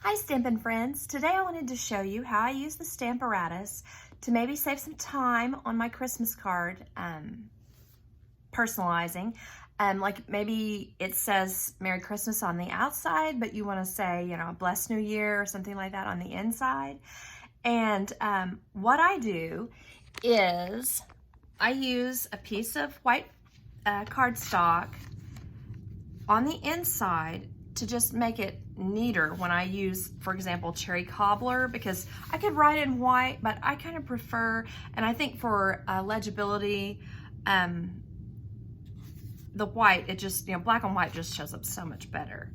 Hi Stampin' friends! Today I wanted to show you how I use the Stamparatus to maybe save some time on my Christmas card personalizing. Like maybe it says Merry Christmas on the outside, but you want to say, you know, Blessed New Year or something like that on the inside. And what I do is I use a piece of white cardstock on the inside to just make it neater when I use, for example, cherry cobbler, because I could write in white, but I kind of prefer, and I think for legibility, the white, it just, you know, black and white just shows up so much better.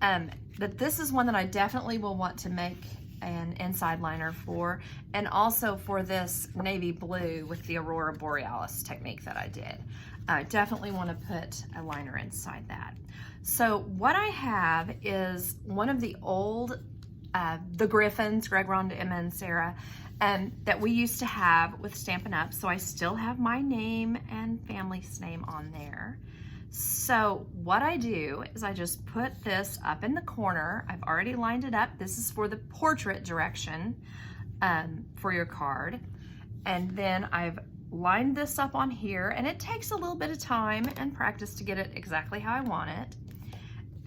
But this is one that I definitely will want to make an inside liner for, and also for this navy blue with the Aurora Borealis technique that I did. I definitely want to put a liner inside that. So what I have is one of the old, the Griffins, Greg, Rhonda, Emma, and Sarah, that we used to have with Stampin' Up. So I still have my name and family's name on there. So what I do is I just put this up in the corner. I've already lined it up. This is for the portrait direction for your card. And then I've lined this up on here, and it takes a little bit of time and practice to get it exactly how I want it.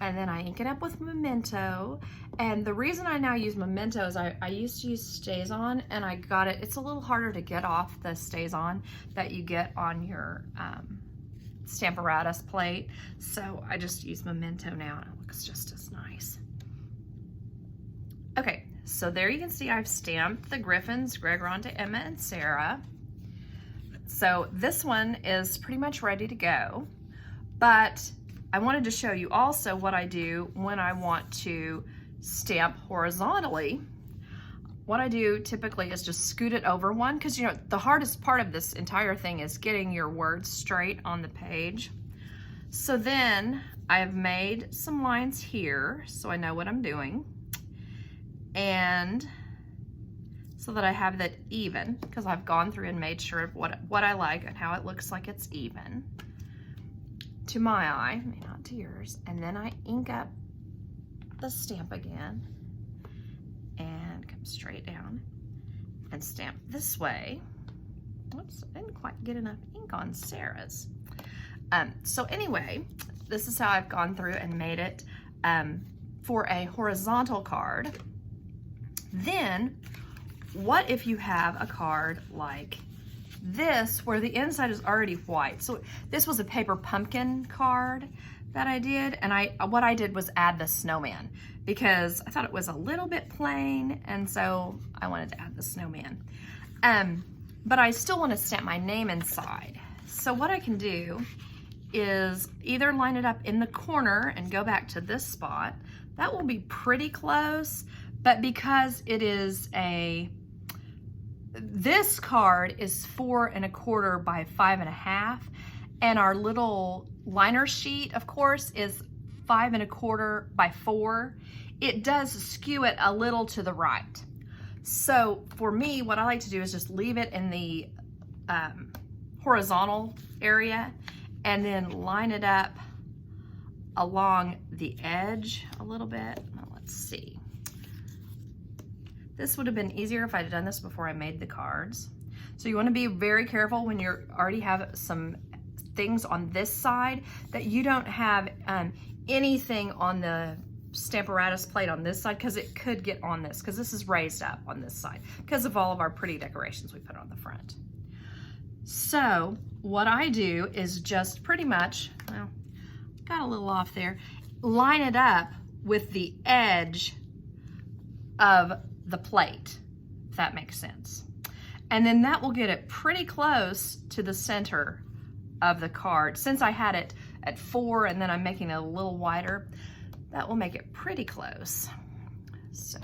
And then I ink it up with Memento. And the reason I now use Memento is I used to use StazOn, and I got it, it's a little harder to get off the StazOn that you get on your Stamparatus plate. So I just use Memento now, and it looks just as nice. Okay, so there you can see I've stamped the Griffins, Greg, Rhonda, Emma, and Sarah. So this one is pretty much ready to go, but I wanted to show you also what I do when I want to stamp horizontally. What I do typically is just scoot it over one, because you know the hardest part of this entire thing is getting your words straight on the page. So then I have made some lines here so I know what I'm doing, and so that I have that even, because I've gone through and made sure of what I like and how it looks like it's even to my eye, maybe not to yours. And then I ink up the stamp again and come straight down and stamp this way. Whoops, I didn't quite get enough ink on Sarah's. So anyway, this is how I've gone through and made it for a horizontal card. Then, what if you have a card like this where the inside is already white? So this was a paper pumpkin card that I did, and what I did was add the snowman because I thought it was a little bit plain, and so I wanted to add the snowman. But I still want to stamp my name inside. So what I can do is either line it up in the corner and go back to this spot. That will be pretty close, but because it is this card is 4 1/4 by 5 1/2, and our little liner sheet, of course, is 5 1/4 by 4. It does skew it a little to the right. So for me, what I like to do is just leave it in the horizontal area and then line it up along the edge a little bit. Now, let's see. This would have been easier if I'd done this before I made the cards. So you want to be very careful when you already have some things on this side that you don't have anything on the Stamparatus plate on this side, because it could get on this, because this is raised up on this side because of all of our pretty decorations we put on the front. So what I do is just pretty much, well, got a little off there, line it up with the edge of the plate, if that makes sense. And then that will get it pretty close to the center of the card. Since I had it at 4 and then I'm making it a little wider, that will make it pretty close. So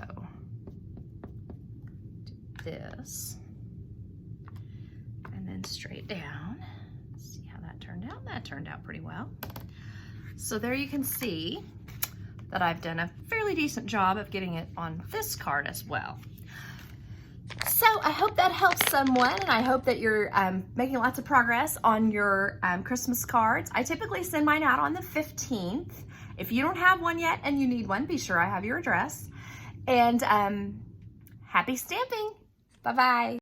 do this and then straight down. See how that turned out? That turned out pretty well. So there you can see that I've done a fairly decent job of getting it on this card as well. So I hope that helps someone, and I hope that you're making lots of progress on your Christmas cards. I typically send mine out on the 15th. If you don't have one yet and you need one, be sure I have your address. And happy stamping. Bye-bye.